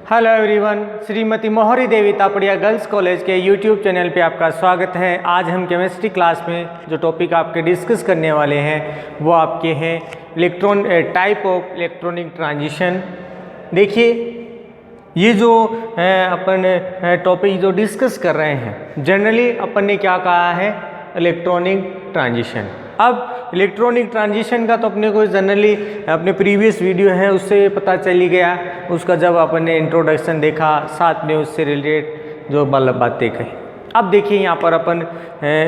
Hello everyone, Shrimati मोहरी देवी Tapadia girls college के YouTube channel पे आपका स्वागत है। आज हम केमिस्ट्री क्लास में जो टॉपिक आपके डिस्कस करने वाले हैं वो आपके हैं टाइप ऑफ इलेक्ट्रॉनिक ट्रांजिशन। देखिए, ये जो अपन टॉपिक जो डिस्कस कर रहे हैं, जनरली अपन ने क्या कहा है, इलेक्ट्रॉनिक ट्रांजिशन। अब इलेक्ट्रॉनिक ट्रांजिशन का तो अपने को जनरली अपने प्रीवियस वीडियो है उससे पता चली गया, उसका जब अपन ने इंट्रोडक्शन देखा, साथ में उससे रिलेटेड जो बातें कही। अब देखिए, यहाँ पर अपन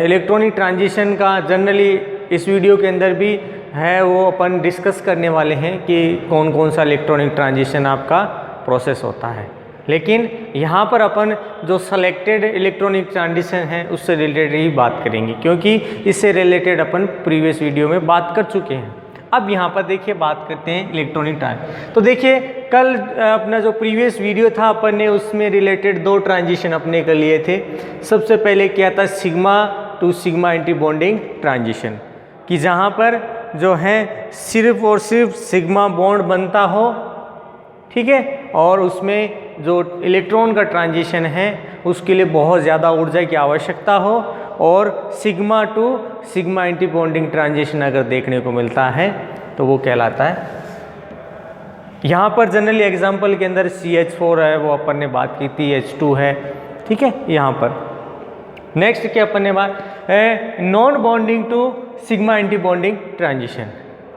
इलेक्ट्रॉनिक ट्रांजिशन का जनरली इस वीडियो के अंदर भी है वो अपन डिस्कस करने वाले हैं कि कौन कौन सा इलेक्ट्रॉनिक ट्रांजिशन आपका प्रोसेस होता है। लेकिन यहाँ पर अपन जो सेलेक्टेड इलेक्ट्रॉनिक ट्रांजिशन है उससे रिलेटेड ही बात करेंगे, क्योंकि इससे रिलेटेड अपन प्रीवियस वीडियो में बात कर चुके हैं। अब यहाँ पर देखिए बात करते हैं इलेक्ट्रॉनिक ट्रांजिशन। तो देखिए, कल अपना जो प्रीवियस वीडियो था अपन ने उसमें रिलेटेड दो ट्रांजिशन अपने कर लिए थे। सबसे पहले क्या था, sigma to sigma anti bonding transition, कि जहाँ पर जो है सिर्फ और सिर्फ सिग्मा बॉन्ड बनता हो, ठीक है, और उसमें जो इलेक्ट्रॉन का ट्रांजिशन है उसके लिए बहुत ज़्यादा ऊर्जा की आवश्यकता हो, और sigma to sigma anti bonding transition अगर देखने को मिलता है तो वो कहलाता है। यहाँ पर जनरली एग्जांपल के अंदर CH4 है, वो अपन ने बात की थी, H2 है, ठीक है। यहाँ पर नेक्स्ट क्या अपन ने बात है, non bonding to sigma anti bonding transition.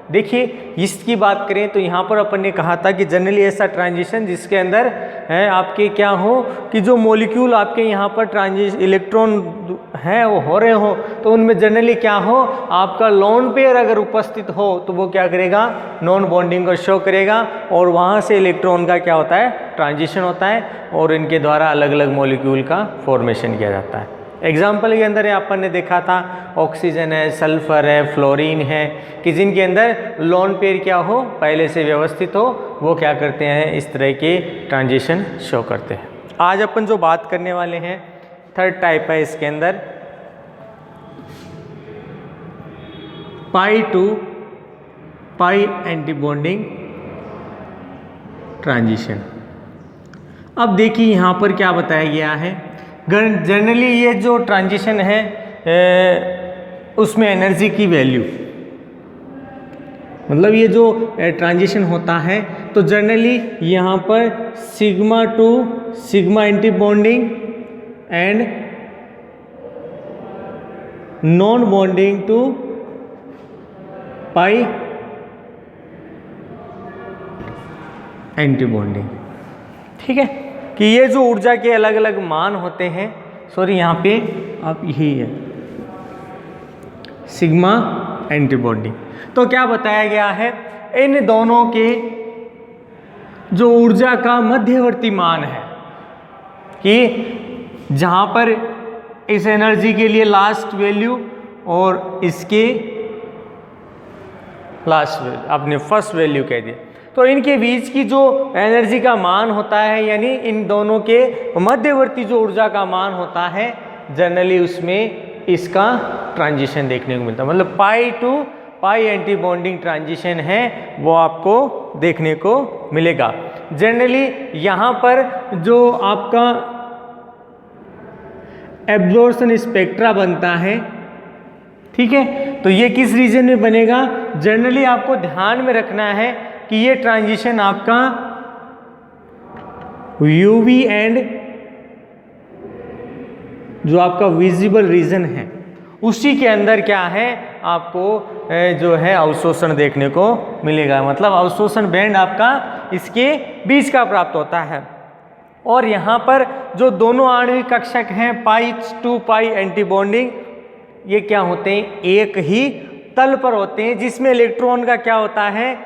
देखिए, इसकी बात करें तो यहाँ पर अपन ने कहा था कि जनरली ऐसा ट्रांजिशन जिसके अंदर है आपके क्या हो कि जो मॉलिक्यूल आपके यहाँ पर इलेक्ट्रॉन है वो हो रहे हो, तो उनमें जनरली क्या हो, आपका लोन पेयर अगर उपस्थित हो तो वो क्या करेगा, नॉन बॉन्डिंग को शो करेगा, और वहाँ से इलेक्ट्रॉन का क्या होता है, ट्रांजिशन होता है, और इनके द्वारा अलग अलग मॉलिक्यूल का फॉर्मेशन किया जाता है। एग्जाम्पल के अंदर अपन ने देखा था ऑक्सीजन है, सल्फर है, फ्लोरीन है, कि जिनके अंदर लोन पेयर क्या हो, पहले से व्यवस्थित हो, वो क्या करते हैं, इस तरह के ट्रांजिशन शो करते हैं। आज अपन जो बात करने वाले हैं थर्ड टाइप है, इसके अंदर pi to pi anti bonding transition. अब देखिए यहाँ पर क्या बताया गया है, जनरली ये जो ट्रांजिशन है उसमें एनर्जी की वैल्यू, मतलब ये जो ट्रांजिशन होता है तो जनरली यहाँ पर sigma to sigma anti bonding and non bonding to pi anti bonding, ठीक है, कि ये जो ऊर्जा के अलग अलग मान होते हैं, सॉरी यहाँ पे आप यही है सिग्मा एंटी बॉन्डिंग। तो क्या बताया गया है, इन दोनों के जो ऊर्जा का मध्यवर्ती मान है, कि जहाँ पर इस एनर्जी के लिए लास्ट वैल्यू और इसके लास्ट वैल्यू आपने फर्स्ट वैल्यू कह दिया, तो इनके बीच की जो एनर्जी का मान होता है, यानी इन दोनों के मध्यवर्ती जो ऊर्जा का मान होता है, जनरली उसमें इसका ट्रांजिशन देखने को मिलता है। मतलब pi to pi anti bonding transition है वो आपको देखने को मिलेगा। जनरली यहाँ पर जो आपका एब्जॉर्प्शन स्पेक्ट्रा बनता है, ठीक है, तो ये किस रीजन में बनेगा, जनरली आपको ध्यान में रखना है कि ये ट्रांजिशन आपका UV एंड जो आपका विजिबल रीजन है उसी के अंदर क्या है, आपको जो है अवशोषण देखने को मिलेगा। मतलब अवशोषण बैंड आपका इसके बीच का प्राप्त होता है। और यहाँ पर जो दोनों आणविक कक्षक हैं पाई टू पाई एंटी बॉन्डिंग, ये क्या होते हैं, एक ही तल पर होते हैं, जिसमें इलेक्ट्रॉन का क्या होता है,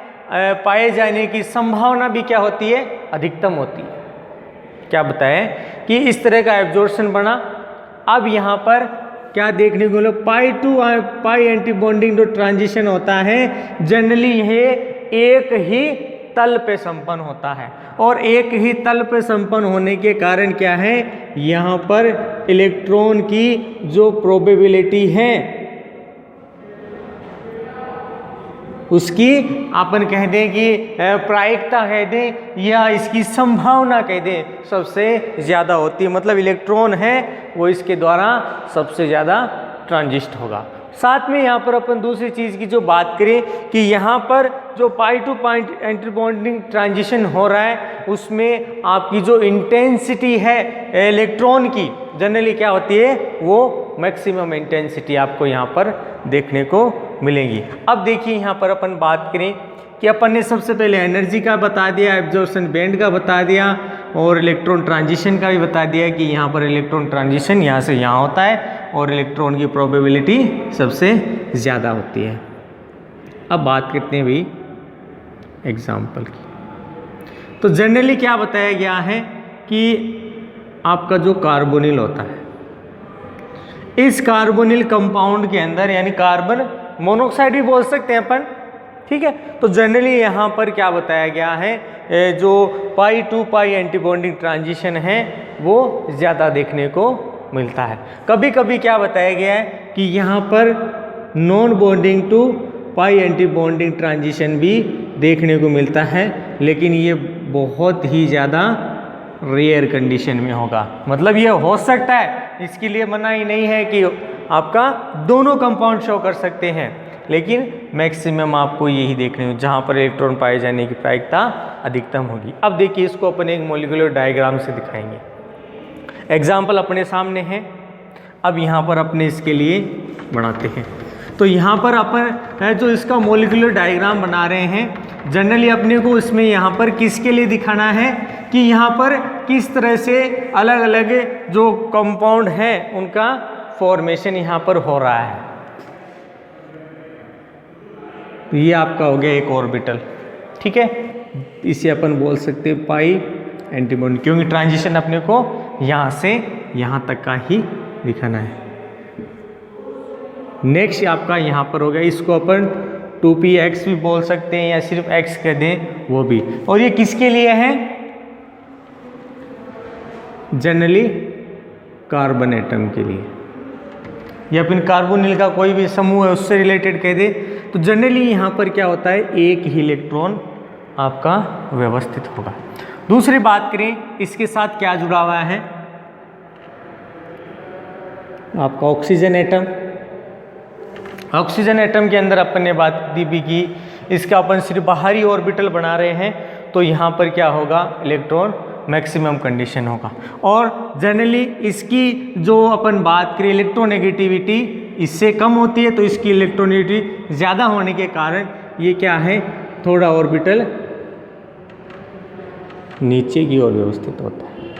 पाए जाने की संभावना भी क्या होती है, अधिकतम होती है। क्या बताएं कि इस तरह का एब्जॉर्प्शन बना। अब यहाँ पर क्या देखने को मिला, पाई टू पाई एंटी बॉन्डिंग जो ट्रांजिशन होता है जनरली ये एक ही तल पे संपन्न होता है, और एक ही तल पे संपन्न होने के कारण क्या है, यहाँ पर इलेक्ट्रॉन की जो प्रोबेबिलिटी है उसकी अपन कह दें कि प्रायिकता कह दें या इसकी संभावना कह दें सबसे ज़्यादा होती है। मतलब इलेक्ट्रॉन है वो इसके द्वारा सबसे ज़्यादा ट्रांजिस्ट होगा। साथ में यहाँ पर अपन दूसरी चीज़ की जो बात करें कि यहाँ पर जो pi to pi anti bonding transition हो रहा है उसमें आपकी जो इंटेंसिटी है इलेक्ट्रॉन की जनरली क्या होती है, वो मैक्सिमम इंटेंसिटी आपको यहाँ पर देखने को मिलेगी। अब देखिए यहाँ पर अपन बात करें कि अपन ने सबसे पहले एनर्जी का बता दिया, एब्जॉर्प्शन बैंड का बता दिया और इलेक्ट्रॉन ट्रांजिशन का भी बता दिया कि यहाँ पर इलेक्ट्रॉन ट्रांजिशन यहाँ से यहाँ होता है और इलेक्ट्रॉन की प्रोबेबिलिटी सबसे ज़्यादा होती है। अब बात करते हैं भाई एग्जाम्पल की। तो जनरली क्या बताया गया है कि आपका जो कार्बोनिल होता है, इस कार्बोनिल कंपाउंड के अंदर यानी कार्बन मोनोऑक्साइड भी बोल सकते हैं अपन, ठीक है। तो जनरली यहाँ पर क्या बताया गया है, जो pi to pi anti bonding transition है वो ज़्यादा देखने को मिलता है। कभी कभी क्या बताया गया है कि यहाँ पर non bonding to pi anti bonding transition भी देखने को मिलता है, लेकिन ये बहुत ही ज़्यादा रेयर कंडीशन में होगा। मतलब ये हो सकता है, इसके लिए मना ही नहीं है कि आपका दोनों कंपाउंड शो कर सकते हैं, लेकिन मैक्सिमम आपको यही देखने को जहाँ पर इलेक्ट्रॉन पाए जाने की प्रायिकता अधिकतम होगी। अब देखिए इसको अपन एक मॉलिक्यूलर डायग्राम से दिखाएंगे। एग्जाम्पल अपने सामने है। अब यहाँ पर अपने इसके लिए बनाते हैं। तो यहाँ पर अपन जो इसका मॉलिक्यूलर डायग्राम बना रहे हैं, जनरली अपने को इसमें यहाँ पर किसके लिए दिखाना है कि यहाँ पर किस तरह से अलग अलग जो कंपाउंड है उनका फॉर्मेशन यहाँ पर हो रहा है। तो ये आपका हो गया एक ऑर्बिटल, ठीक है। इसे अपन बोल सकते हैं पाई एंटी बॉन्ड, क्योंकि ट्रांजिशन अपने को यहाँ से यहाँ तक का ही दिखाना है। नेक्स्ट आपका यहाँ पर हो गया, इसको अपन 2px भी बोल सकते हैं या सिर्फ x कह दें वो भी। और ये किसके लिए है, जनरली कार्बन एटम के लिए, या फिर कार्बोनिल का कोई भी समूह है उससे रिलेटेड कह दे। तो जनरली यहाँ पर क्या होता है, एक ही इलेक्ट्रॉन आपका व्यवस्थित होगा। दूसरी बात करें इसके साथ क्या जुड़ा हुआ है, आपका ऑक्सीजन एटम। ऑक्सीजन एटम के अंदर अपन ने बात दी भी की, इसका अपन सिर्फ बाहरी ऑर्बिटल बना रहे हैं, तो यहाँ पर क्या होगा, इलेक्ट्रॉन मैक्सिमम कंडीशन होगा। और जनरली इसकी जो अपन बात करें इलेक्ट्रोनेगेटिविटी इससे कम होती है, तो इसकी इलेक्ट्रोनेगेटिविटी ज़्यादा होने के कारण ये क्या है, थोड़ा ऑर्बिटल नीचे की ओर व्यवस्थित होता है,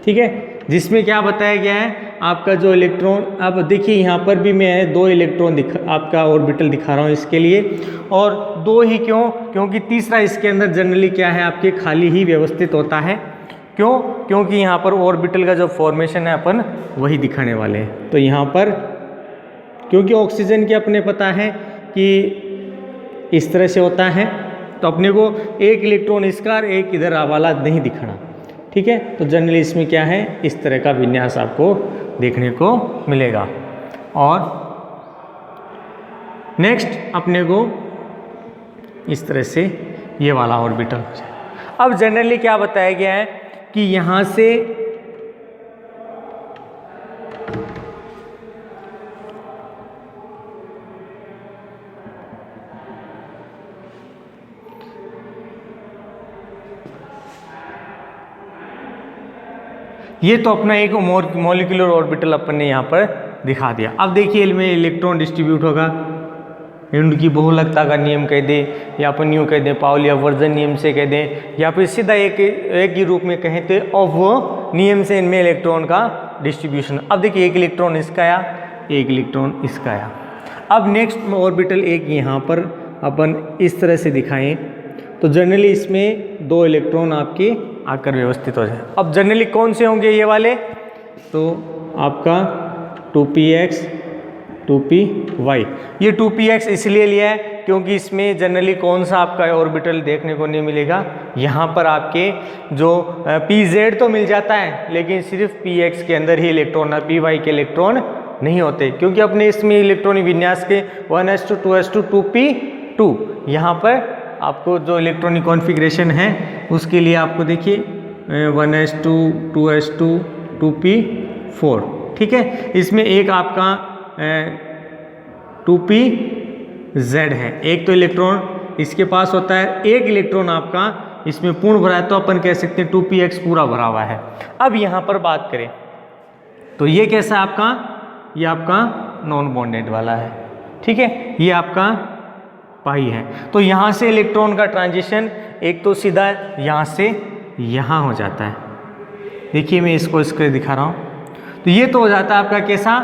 ठीक है। जिसमें क्या बताया गया है, आपका जो इलेक्ट्रॉन, अब देखिए यहाँ पर भी मैं दो इलेक्ट्रॉन आपका ऑर्बिटल दिखा रहा हूँ इसके लिए, और दो ही क्यों, क्योंकि तीसरा इसके अंदर जनरली क्या है आपके खाली ही व्यवस्थित होता है। क्यों, क्योंकि यहाँ पर ऑर्बिटल का जो फॉर्मेशन है अपन वही दिखाने वाले हैं। तो यहाँ पर क्योंकि ऑक्सीजन के अपने पता है कि इस तरह से होता है, तो अपने को एक इलेक्ट्रॉन इसका और एक इधर वाला नहीं दिखाना, ठीक है। तो जनरली इसमें क्या है, इस तरह का विन्यास आपको देखने को मिलेगा। और नेक्स्ट अपने को इस तरह से ये वाला ऑर्बिटल हो जाए। अब जनरली क्या बताया गया है कि यहाँ से ये तो अपना एक मॉलिक्यूलर ऑर्बिटल अपन ने यहाँ पर दिखा दिया। अब देखिए इनमें इलेक्ट्रॉन डिस्ट्रीब्यूट होगा, उनकी बहुलकता का नियम कह दे, या अपन यूँ कह दें पाउली अपवर्जन नियम से कह दें, या फिर सीधा एक ही रूप में कहें तो वो नियम से इनमें इलेक्ट्रॉन का डिस्ट्रीब्यूशन। अब देखिए एक इलेक्ट्रॉन इसका आया, एक इलेक्ट्रॉन इसका आया। अब नेक्स्ट ऑर्बिटल एक यहाँ पर अपन इस तरह से दिखाएं, तो जनरली इसमें दो इलेक्ट्रॉन आपके आकर व्यवस्थित हो जाए। अब जनरली कौन से होंगे ये वाले, तो आपका 2px 2py। ये 2px इसलिए लिया है क्योंकि इसमें जनरली कौन सा आपका ऑर्बिटल देखने को नहीं मिलेगा, यहाँ पर आपके जो pz तो मिल जाता है, लेकिन सिर्फ px के अंदर ही इलेक्ट्रॉन, py के इलेक्ट्रॉन नहीं होते, क्योंकि अपने इसमें इलेक्ट्रॉनिक विन्यास के 1s2 2s2 2p 2। यहाँ पर आपको जो इलेक्ट्रॉनिक कॉन्फ़िगरेशन है उसके लिए आपको देखिए 1s2, 2s2, 2p4, ठीक है। इसमें एक आपका 2pz है, एक तो इलेक्ट्रॉन इसके पास होता है, एक इलेक्ट्रॉन आपका इसमें पूर्ण भरा है, तो अपन कह सकते हैं 2px पूरा भरा हुआ है। अब यहाँ पर बात करें तो ये कैसा है आपका, ये आपका नॉन बॉन्डेड वाला है, ठीक है, ये आपका पाई है। तो यहाँ से इलेक्ट्रॉन का ट्रांजिशन एक तो सीधा यहाँ से यहाँ हो जाता है, देखिए मैं इसको इसके दिखा रहा हूँ। तो ये तो हो जाता है आपका कैसा,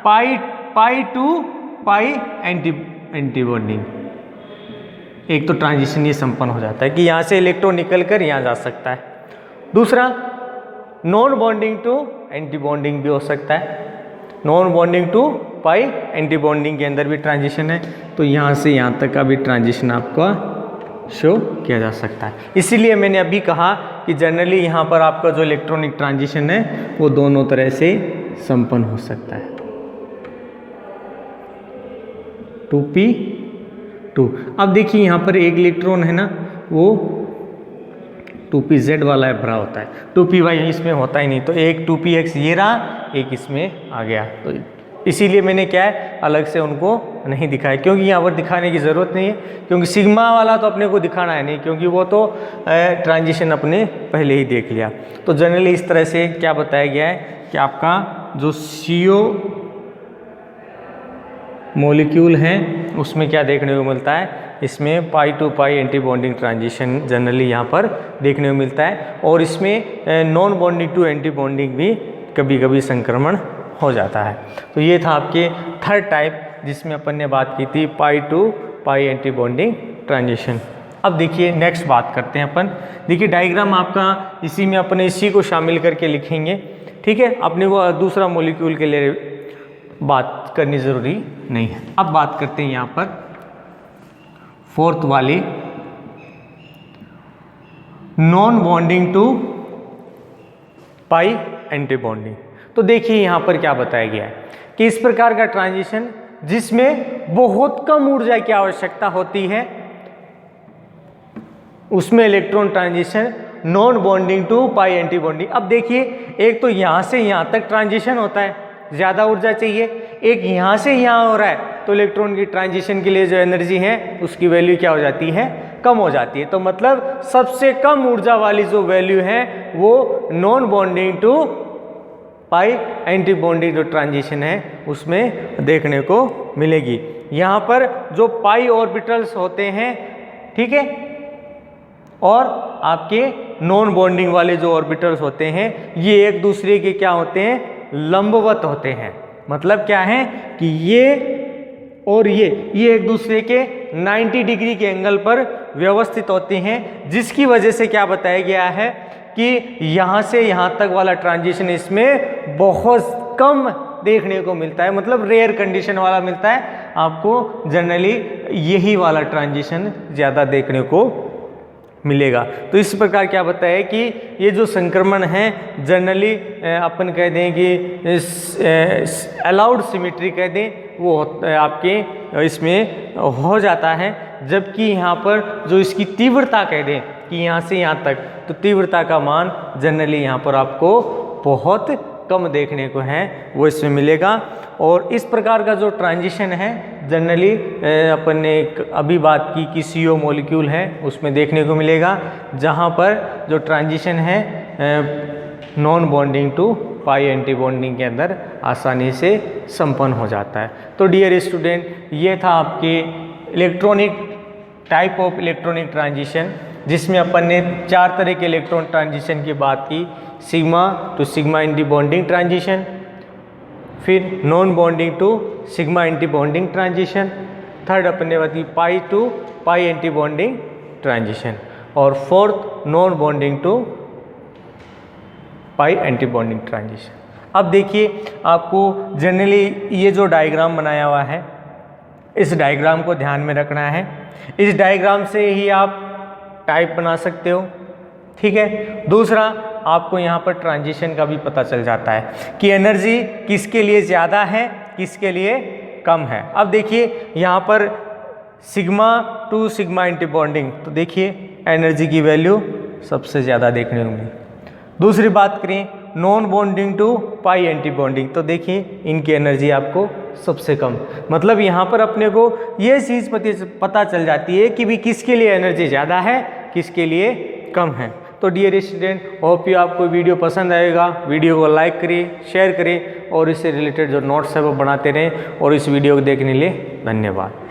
पाई टू पाई एंटी बॉन्डिंग, एक तो ट्रांजिशन ये संपन्न हो जाता है कि यहाँ से इलेक्ट्रॉन निकल कर यहाँ जा सकता है। दूसरा non bonding to anti bonding भी हो सकता है, non bonding to pi anti bonding के अंदर भी ट्रांजिशन है, तो यहाँ से यहाँ तक का भी ट्रांजिशन आपका शो किया जा सकता है। इसीलिए मैंने अभी कहा कि जनरली यहाँ पर आपका जो इलेक्ट्रॉनिक ट्रांजिशन है वो दोनों तरह से संपन्न हो सकता है। 2p2, अब देखिए यहाँ पर एक इलेक्ट्रॉन है ना, वो 2pz वाला है भरा होता है, 2py इसमें होता ही नहीं, तो एक 2px ये रहा, एक इसमें आ गया। तो इसीलिए मैंने क्या है अलग से उनको नहीं दिखाया, क्योंकि यहाँ पर दिखाने की ज़रूरत नहीं है, क्योंकि सिग्मा वाला तो अपने को दिखाना है नहीं, क्योंकि वो तो ट्रांजिशन अपने पहले ही देख लिया। तो जनरली इस तरह से क्या बताया गया है कि आपका जो CO मॉलिक्यूल है उसमें क्या देखने को मिलता है, इसमें pi to pi anti bonding transition generally यहाँ पर देखने को मिलता है, और इसमें non bonding to anti bonding भी कभी कभी संक्रमण हो जाता है। तो ये था आपके थर्ड टाइप जिसमें अपन ने बात की थी pi to pi anti bonding transition. अब देखिए नेक्स्ट बात करते हैं अपन, देखिए डायग्राम आपका इसी में अपने इसी को शामिल करके लिखेंगे, ठीक है, अपने को दूसरा मॉलिक्यूल के लिए बात करनी ज़रूरी नहीं है। अब बात करते हैं यहाँ पर फोर्थ वाली non bonding to pi anti bonding. तो देखिए यहाँ पर क्या बताया गया है कि इस प्रकार का ट्रांजिशन जिसमें बहुत कम ऊर्जा की आवश्यकता होती है उसमें electron transition non bonding to pi anti bonding. अब देखिए एक तो यहाँ से यहाँ तक ट्रांजिशन होता है, ज़्यादा ऊर्जा चाहिए, एक यहाँ से यहाँ हो रहा है, तो इलेक्ट्रॉन की ट्रांजिशन के लिए जो एनर्जी है उसकी वैल्यू क्या हो जाती है, कम हो जाती है। तो मतलब सबसे कम ऊर्जा वाली जो वैल्यू है वो non bonding to pi anti bonding जो ट्रांजिशन है उसमें देखने को मिलेगी। यहाँ पर जो पाई ऑर्बिटल्स होते हैं, ठीक है, और आपके नॉन बॉन्डिंग वाले जो ऑर्बिटल्स होते हैं ये एक दूसरे के क्या होते हैं, लंबवत होते हैं। मतलब क्या है कि ये और ये एक दूसरे के 90 डिग्री के एंगल पर व्यवस्थित होते हैं, जिसकी वजह से क्या बताया गया है कि यहाँ से यहाँ तक वाला ट्रांजिशन इसमें बहुत कम देखने को मिलता है, मतलब रेयर कंडीशन वाला मिलता है आपको। जनरली यही वाला ट्रांजिशन ज़्यादा देखने को मिलेगा। तो इस प्रकार क्या बताया कि ये जो संक्रमण है जनरली अपन कह दें कि अलाउड सिमेट्री कह दें, वो आपके इसमें हो जाता है, जबकि यहाँ पर जो इसकी तीव्रता कह दें कि यहाँ से यहाँ तक, तो तीव्रता का मान जनरली यहाँ पर आपको बहुत कम देखने को है वो इसमें मिलेगा। और इस प्रकार का जो ट्रांजिशन है जनरली अपन ने अभी बात की कि CO मॉलिक्यूल है उसमें देखने को मिलेगा, जहाँ पर जो ट्रांजिशन है non bonding to pi anti bonding के अंदर आसानी से संपन्न हो जाता है। तो डियर स्टूडेंट, ये था आपके electronic type of electronic transition, जिसमें अपन ने 4 तरह के इलेक्ट्रॉन ट्रांजिशन की बात की, sigma to sigma anti bonding transition, फिर non bonding to sigma anti bonding transition, third अपन ने बात की pi to pi anti bonding transition, और fourth non bonding to pi anti bonding transition. अब देखिए आपको जनरली ये जो डायग्राम बनाया हुआ है इस डायग्राम को ध्यान में रखना है। इस डायग्राम से ही आप टाइप बना सकते हो, ठीक है। दूसरा आपको यहाँ पर ट्रांजिशन का भी पता चल जाता है कि एनर्जी किसके लिए ज़्यादा है किसके लिए कम है। अब देखिए यहाँ पर sigma to sigma anti bonding, तो देखिए एनर्जी की वैल्यू सबसे ज़्यादा देखने होंगी। दूसरी बात करें non bonding to pi anti bonding, तो देखिए इनकी एनर्जी आपको सबसे कम। मतलब यहाँ पर अपने को ये चीज़ पता चल जाती है कि भी किसके लिए एनर्जी ज़्यादा है, किसके लिए कम है। तो डियर स्टूडेंट, होप यू आपको वीडियो पसंद आएगा। वीडियो को लाइक करिए, शेयर करिए और इससे रिलेटेड जो नोट्स है वो बनाते रहें। और इस वीडियो को देखने के लिए धन्यवाद।